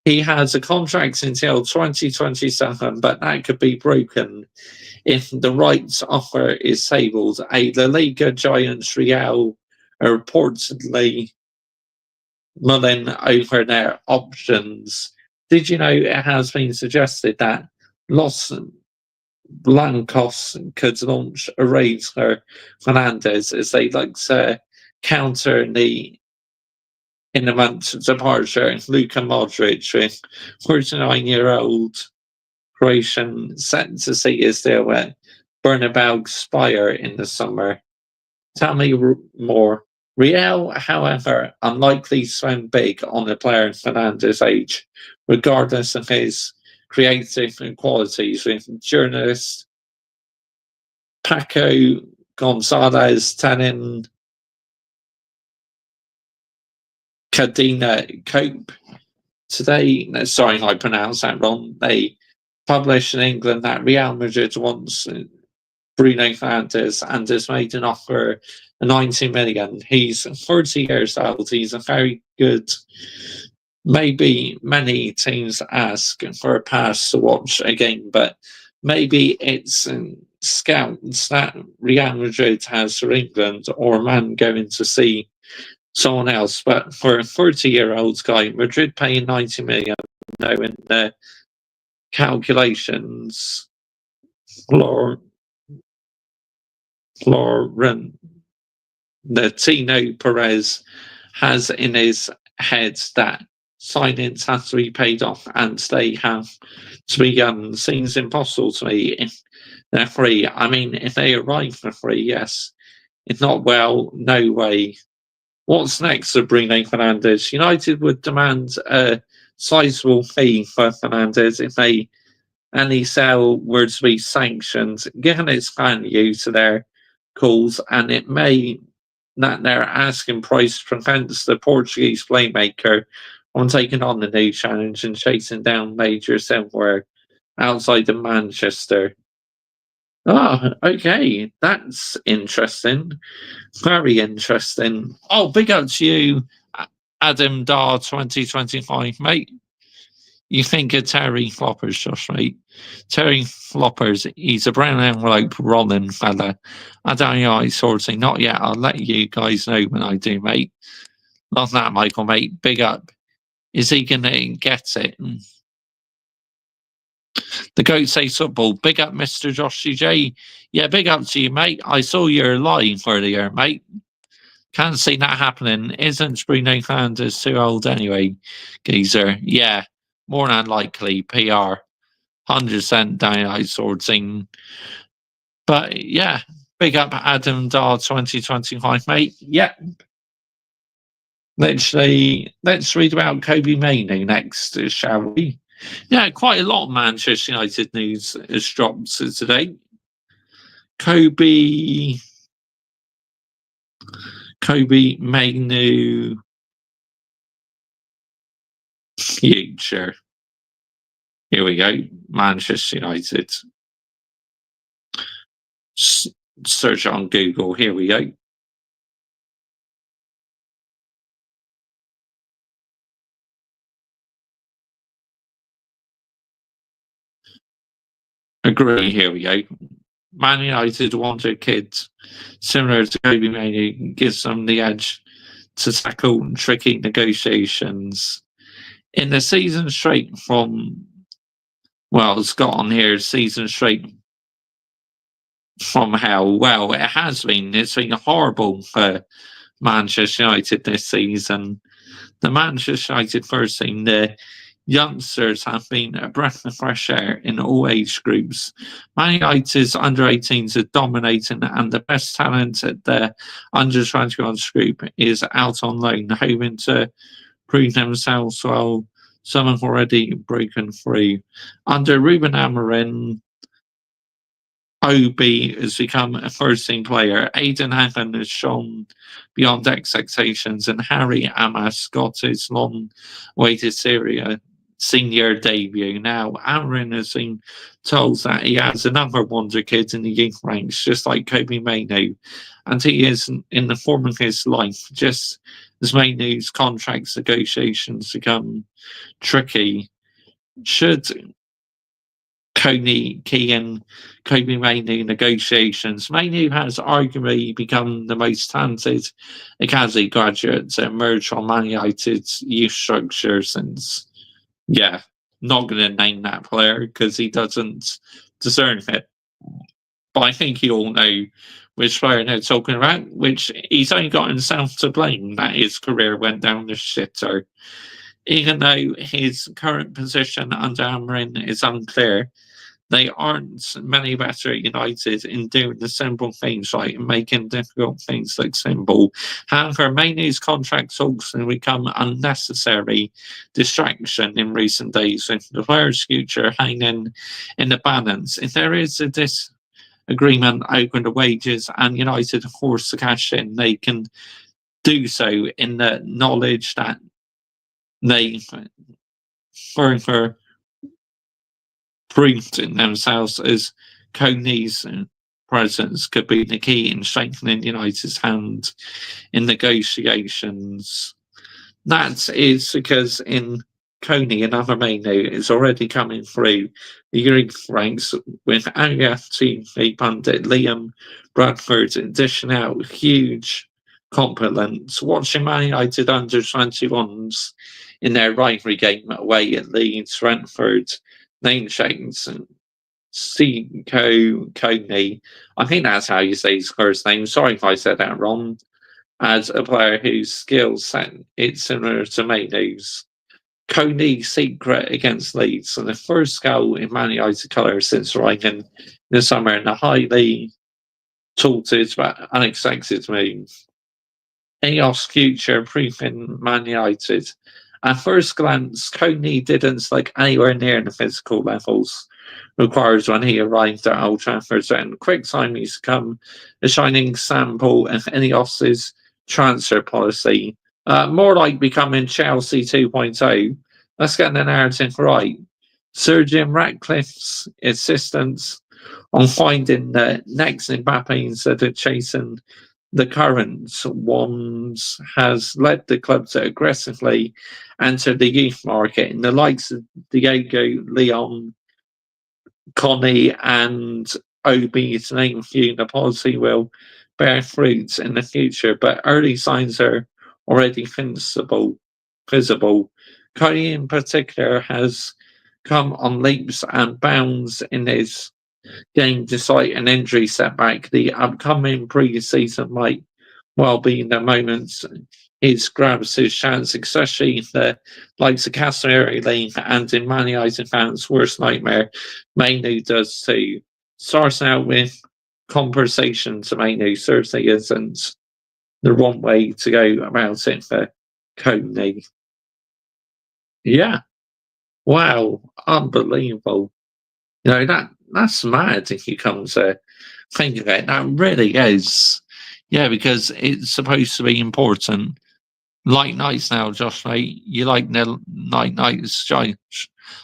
He has a contract until 2027, but that could be broken if the rights offer is tabled. A La Liga giants Real are reportedly mulling over their options. Did you know it has been suggested that Los Blancos could launch a raid for Fernandes as they look to counter the imminent departure of Luka Modric, with 39-year-old Croatian set to see his deal at Bernabeu expire in the summer. Tell me more. Real, however, unlikely to spend big on the player Fernandes' age, regardless of his creative qualities, with journalist Paco Gonzalez telling Cadena Cope today, sorry I pronounced that wrong, they published in England that Real Madrid wants Bruno Fernandes and has made an offer of 90 million. He's 30 years old. He's a very good maybe many teams ask for a pass to watch a game, but maybe it's scouts that Real Madrid has for England, or a man going to see someone else. But for a 30-year-old guy, Madrid paying 90 million, knowing the calculations, the Tino Perez has in his head that signings have to be paid off and they have to be done. Seems impossible to me if they're free. I mean, if they arrive for free, yes. If not, well, no way. What's next for Bruno Fernandes? United would demand a sizable fee for Fernandes if any sale were to be sanctioned, given its value to their calls, and it may that their asking price prevents the Portuguese playmaker from taking on the new challenge and chasing down major somewhere outside of Manchester. Oh, okay. That's interesting. Very interesting. Oh, big up to you, Adam Dar 2025, mate. You think of Terry Floppers, Josh, mate. Terry Floppers, he's a brown envelope rolling fella. I don't know, I sort of say, not yet. I'll let you guys know when I do, mate. Love that, Michael, mate. Big up. Is he going to get it? The Goat Says Football. Big up, Mr. Josh CJ. Yeah, big up to you, mate. I saw your live earlier, mate. Can't see that happening. Isn't Bruno Fernandes too old anyway, geezer? Yeah, more than likely. PR. 100% down sorting. But yeah, big up Adam Dar 2025, mate. Yeah. Let's read about Kobe Mainoo next, shall we? Yeah, quite a lot of Manchester United news has dropped today. Kobe Mainoo future. Here we go. Manchester United. Search on Google. Here we go. Agree. Here we go. Man United wonder kids similar to Kobe Mainoo gives them the edge to tackle tricky negotiations. In the season straight from, well, it's got on here, season straight from hell. Well, it has been. It's been horrible for Manchester United this season. The Manchester United first team, the youngsters have been a breath of fresh air in all age groups. Man United's under-18s are dominating, and the best talent at the under-21s group is out on loan, hoping to prove themselves while some have already broken through. Under Ruben Amorim, OB has become a first-team player. Aidan Hagen has shown beyond expectations, and Harry Amas got his long-awaited senior debut. Now, Amorim has been told that he has another wonder kid in the youth ranks, just like Kobe Mainoo, and he is in the form of his life, just as Mainoo's contract negotiations become tricky. Should Kobe Mainoo negotiations. Mainoo has arguably become the most talented academy graduate to emerge from Man United's youth structure since, yeah, not going to name that player because he doesn't deserve it. But I think you all know which player they're talking about, which he's only got himself to blame that his career went down the shitter. Even though his current position under Amorim is unclear, they aren't many better at United in doing the simple things right and making difficult things look simple. However, Mainoo's contract talks have become unnecessary distraction in recent days, with the player's future hanging in the balance. If there is a disagreement over the wages and United are forced to cash in, they can do so in the knowledge that they further proved themselves as Coney's presence could be the key in strengthening United's hand in negotiations. That is because in Coney and other Manu is already coming through the Greek ranks with Area TV pundit Liam Bradford dishing out huge compliments. Watching Man United under 21s in their rivalry game away at Leeds, Brentford, name change, Seiko Coney. I think that's how you say his first name. Sorry if I said that wrong. As a player whose skill set it's similar to Manu's. Coney's secret against Leeds and the first goal in Man United colours since arriving in the summer in a highly touted but unexpected move. Eos future proof in Man United. At first glance, Coney didn't look anywhere near the physical levels required when he arrived at Old Trafford, and quick time he's become a shining sample of Eos's transfer policy. More like becoming Chelsea 2.0. Let's get the narrative right. Sir Jim Ratcliffe's insistence on finding the next Mbappe instead of chasing the current ones has led the club to aggressively enter the youth market in the likes of Diego Leon, Connie, and Obi, to name a few. The policy will bear fruits in the future, but early signs are already visible. Connie, in particular, has come on leaps and bounds in his game despite an injury setback. The upcoming pre-season might well be the moment he grabs his chance, especially the likes of Casemiro League and in Man United fans' worst nightmare, Manu does too. Starts out with conversation to Manu certainly isn't the wrong way to go about it for Coney. Yeah. Wow. Unbelievable. That's mad if you come to think of it. That really is. Yeah, because it's supposed to be important. Light nights now, Josh, mate. You like the light nights, Josh?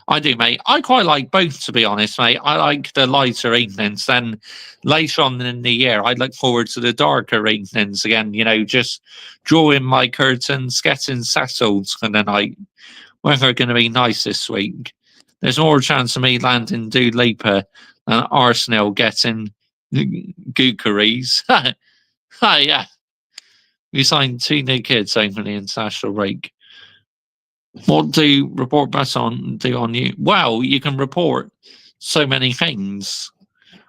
I do, mate. I quite like both, to be honest, mate. I like the lighter evenings. Then later on in the year, I look forward to the darker evenings again. Just drawing my curtains, getting settled for the night. Weather going to be nice this week. There's more chance of me landing Dua Lipa than Arsenal getting gookeries. Oh, yeah. We signed 2 new kids over the international break. What do report Basson do on you? Well, you can report so many things.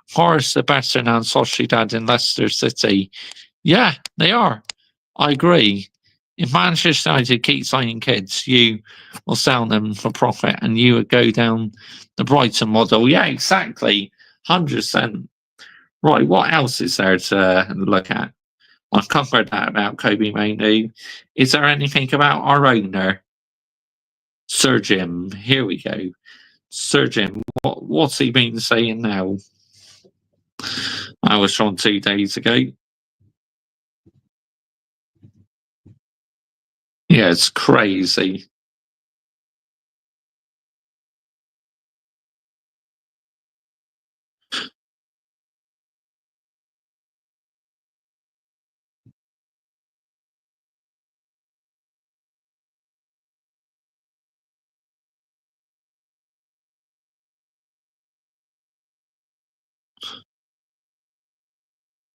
Forest are better than Sociedad in Leicester City. Yeah, they are. I agree. If Manchester United keep signing kids, you will sell them for profit and you would go down the Brighton model. Yeah, exactly. 100%. Right, what else is there to look at? I've covered that about Kobe Manu. Is there anything about our owner? Sir Jim, here we go. Sir Jim, what's he been saying now? I was from 2 days ago. Yeah, it's crazy.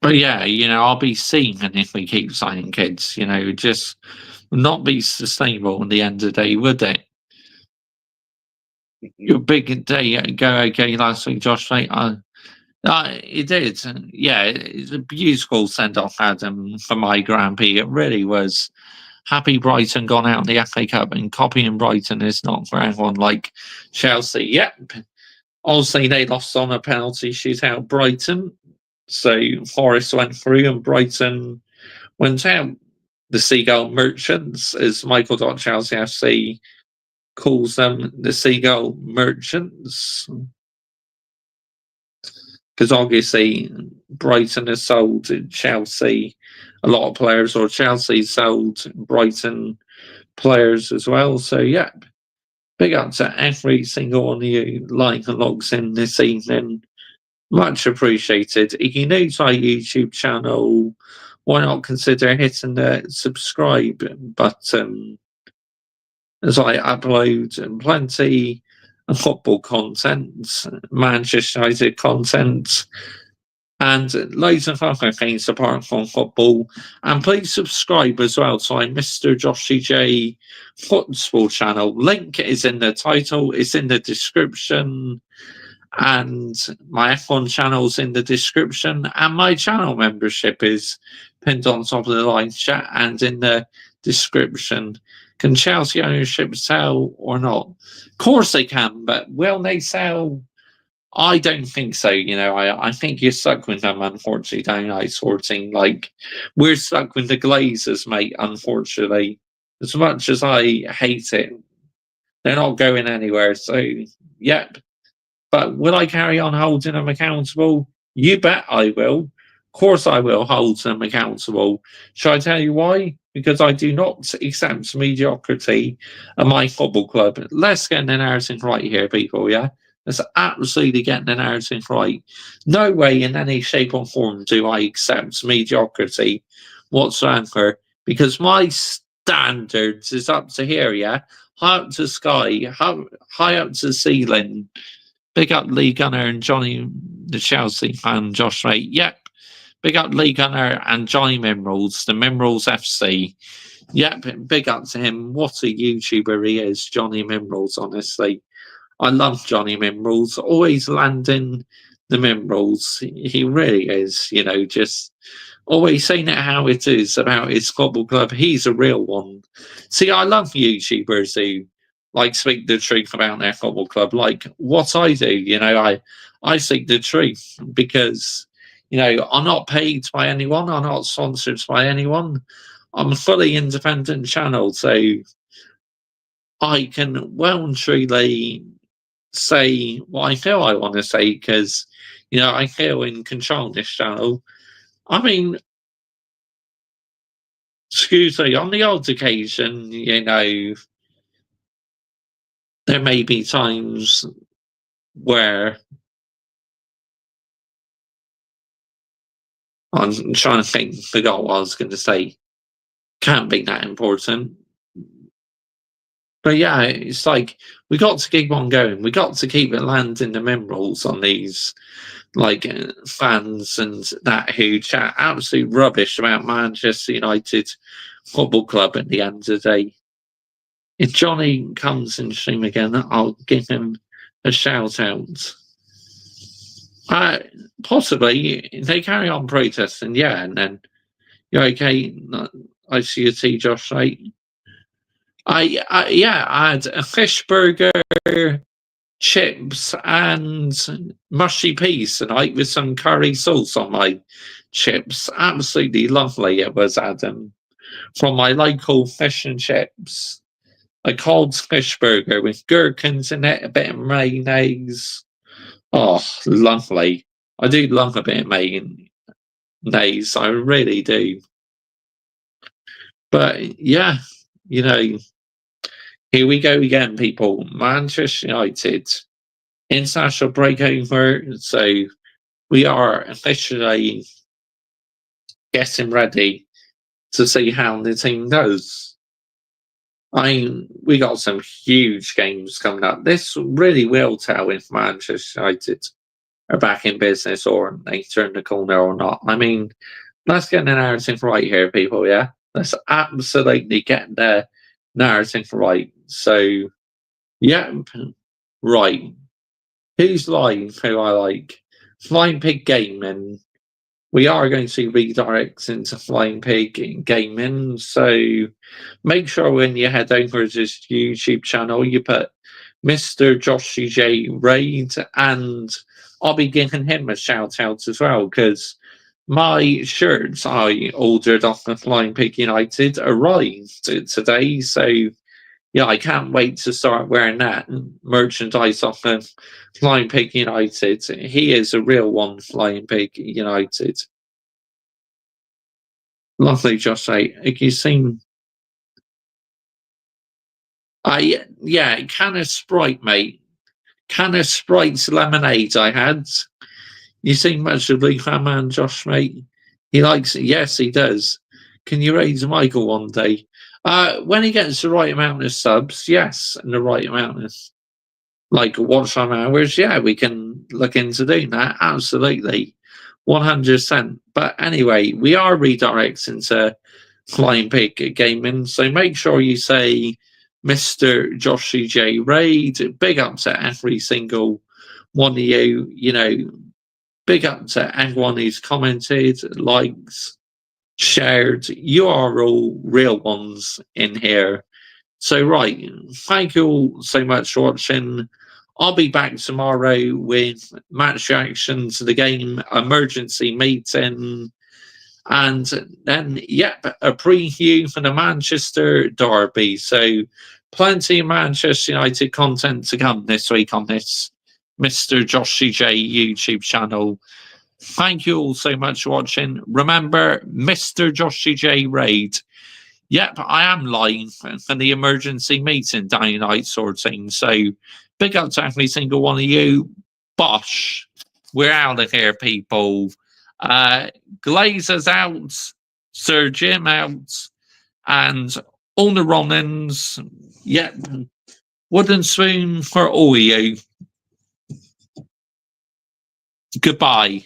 But yeah, I'll be seeing, and if we keep signing kids, just not be sustainable at the end of the day, would it? Your big day go okay last week, Josh, mate. It did. Yeah, it's a beautiful send off, Adam, for my Grampy. It really was. Happy Brighton gone out in the FA Cup, and copying Brighton is not for everyone like Chelsea. Yep. Obviously, they lost on a penalty shootout, Brighton. So Forest went through and Brighton went out. The Seagull Merchants, as Michael Chelsea FC calls them, the Seagull Merchants. Because obviously Brighton has sold Chelsea a lot of players, or Chelsea sold Brighton players as well. So, yeah, big up to every single one of you like and logs in this evening. Much appreciated. If you're new to our YouTube channel, why not consider hitting the subscribe button? as I upload plenty of football content, Manchester United content, and loads of other things apart from football. And please subscribe as well to my Mr. Joshy J football channel. Link is in the title, it's in the description, and my F1 channel's in the description, and my channel membership is pinned on top of the live chat and in the description. Can Chelsea ownership sell or not? Of course they can, but will they sell? I don't think so. I think you're stuck with them, unfortunately, don't I? Sorting, like, we're stuck with the Glazers, mate, unfortunately. As much as I hate it, they're not going anywhere. So, yep. But will I carry on holding them accountable? You bet I will. Of course I will hold them accountable. Shall I tell you why? Because I do not accept mediocrity at my football club. Let's get the narrative right here, people, yeah? Let's absolutely get the narrative right. No way in any shape or form do I accept mediocrity whatsoever, because my standards is up to here, yeah? High up to the sky, high up to the ceiling. Big up Lee Gunner and Johnny, the Chelsea fan, Josh Ray. Yep. Big up Lee Gunner and Johnny Minerals, the Minerals FC. Yep. Big up to him. What a YouTuber he is, Johnny Minerals, honestly. I love Johnny Minerals. Always landing the Minerals. He really is, just always saying it how it is about his football club. He's a real one. See, I love YouTubers who speak the truth about their football club, like what I do. I speak the truth because I'm not paid by anyone, I'm not sponsored by anyone, I'm a fully independent channel, so I can well and truly say what I feel I want to say, because I feel in control of this channel. I mean, excuse me, on the odd occasion, there may be times where I'm trying to forgot what I was going to say. Can't be that important. But yeah, it's like, we got to keep on going. We got to keep it landing the minerals on these fans and that who chat absolute rubbish about Manchester United Football Club at the end of the day. If Johnny comes in stream again, I'll give him a shout out. Possibly, they carry on protesting, yeah, and then you're okay. I see you, see Josh, right? I had a fish burger, chips, and mushy peas tonight with some curry sauce on my chips. Absolutely lovely it was, Adam. From my local fish and chips. A cold fish burger with gherkins in it, a bit of mayonnaise. Oh, lovely. I do love a bit of mayonnaise, I really do. But yeah, here we go again, people. Manchester United, international break over, so we are officially getting ready to see how the team goes. We got some huge games coming up. This really will tell if Manchester United are back in business or they turn the corner or not. I mean, let's get the narrative right here, people, yeah? Let's absolutely get the narrative right. So, yeah, right. Who's live who I like? Flying Pig Gaming. We are going to see redirects into Flying Pig Gaming, so make sure when you head over to his YouTube channel, you put Mr. Joshy J Raid, and I'll be giving him a shout out as well, because my shirts I ordered off of Flying Pig United arrived today, so yeah, I can't wait to start wearing that merchandise off of Flying Pig United. He is a real one, Flying Pig United. Lovely, Josh. You seem... yeah, can of Sprite, mate. Can of Sprite's lemonade I had. You seem much of a big fan man, Josh, mate. He likes it. Yes, he does. Can you raise Michael one day? When he gets the right amount of subs, yes, and the right amount of like watch time hours, yeah, we can look into doing that. Absolutely, 100%. But anyway, we are redirecting to Flying Pig Gaming, so make sure you say Mr. Joshy J Raid. Big up to every single one of you. You know, big up to everyone who's commented, likes, shared. You are all real ones in here. So, right, thank you all so much for watching. I'll be back tomorrow with match reaction to the game, emergency meeting, and then, yep, a preview for the Manchester Derby. So, plenty of Manchester United content to come this week on this Mr. Joshy J YouTube channel. Thank you all so much for watching. Remember, Mr. Joshy J Raid. Yep, I am live for the emergency meeting day night sort of thing. So big up to every single one of you. Bosh. We're out of here, people. Glazers out, Sir Jim out, and all the Ronins. Yep. Wooden spoon for all of you. Goodbye.